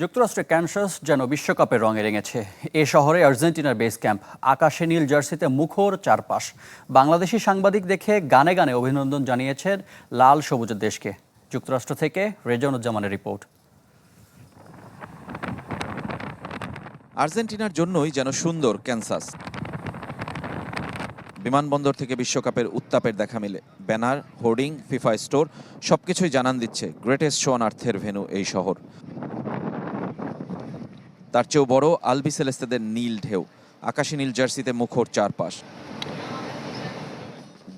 যুক্তরাষ্ট্রের ক্যানসাস যেন বিশ্বকাপের রঙে রেঙেছে। এ শহরে আর্জেন্টিনার বেস ক্যাম্প, আকাশে নীল জার্সিতে মুখর চারপাশ। বাংলাদেশি সাংবাদিক দেখে গানে গানে অভিনন্দন জানিয়েছেন লাল সবুজের দেশকে। যুক্তরাষ্ট্র থেকে রেজানুজ্জামানের রিপোর্ট। আর্জেন্টিনার জন্যই যেন সুন্দর ক্যানসাস। বিমানবন্দর থেকে বিশ্বকাপের উত্তাপের দেখা মিলে। ব্যানার, হোর্ডিং, ফিফা স্টোর সবকিছুই জানান দিচ্ছে গ্রেটেস্ট শো অন আর্থের ভেন্যু এই শহর। তার চেয়েও বড় আলবিসেলেস্তেদের নীল ঢেউ, আকাশী নীল জার্সিতে মুখর চারপাশ।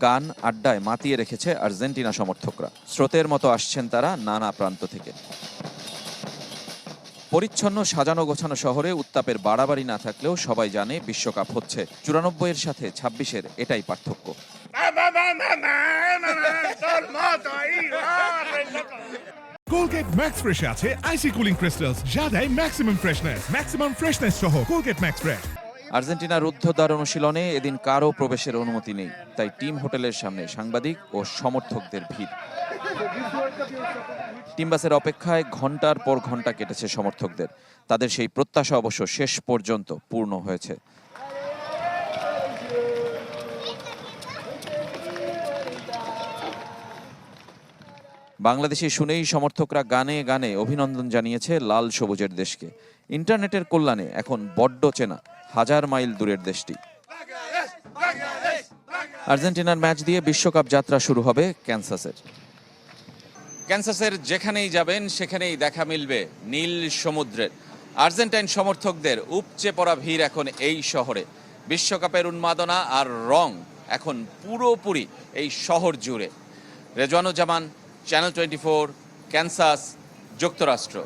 গান আড্ডায় মাতিয়ে রেখেছে আর্জেন্টিনা সমর্থকরা। স্রোতের মতো আসছেন তারা নানা প্রান্ত থেকে। পরিচ্ছন্ন সাজানো গোছানো শহরে উত্তাপের বাড়াবাড়ি না থাকলেও সবাই জানে বিশ্বকাপ হচ্ছে। 94-এর সাথে 26-এর এটাই পার্থক্য। কোলগেট ম্যাক্স ফ্রেশ আছে আইসি কুলিং ক্রিস্টালস, যা দেয় ম্যাক্সিমাম ফ্রেশনেস সহ। Colgate max fresh. আর্জেন্টিনার রুদ্ধদ্বার অনুশীলনে এদিন কারও প্রবেশের অনুমতি নেই, তাই টিম হোটেলের সামনে সাংবাদিক ও সমর্থকদের ভিড়। টিম বাসের অপেক্ষায় ঘন্টার পর ঘন্টা কেটেছে সমর্থকদের। তাদের সেই প্রত্যাশা অবশ্য শেষ পর্যন্ত পূর্ণ হয়েছে। বাংলাদেশি শুনেই সমর্থকরা গানে গানে অভিনন্দন জানিয়েছে লাল সবুজের দেশকে। ইন্টারনেটের কল্যাণে এখন বড্ড চেনা হাজার মাইল দূরের দেশটি। আর্জেন্টিনার ম্যাচ দিয়ে বিশ্বকাপ যাত্রা শুরু হবে ক্যানসাসের। ক্যানসাসের যেখানেই যাবেন সেখানেই দেখা মিলবে নীল সমুদ্রের। আর্জেন্টাইন সমর্থকদের উপচে পড়া ভিড় এখন এই শহরে। বিশ্বকাপের উন্মাদনা আর রং এখন পুরোপুরি এই শহর জুড়ে। রেজানুজ্জামান, চ্যানেল 24, ক্যানসাস, যুক্তরাষ্ট্র।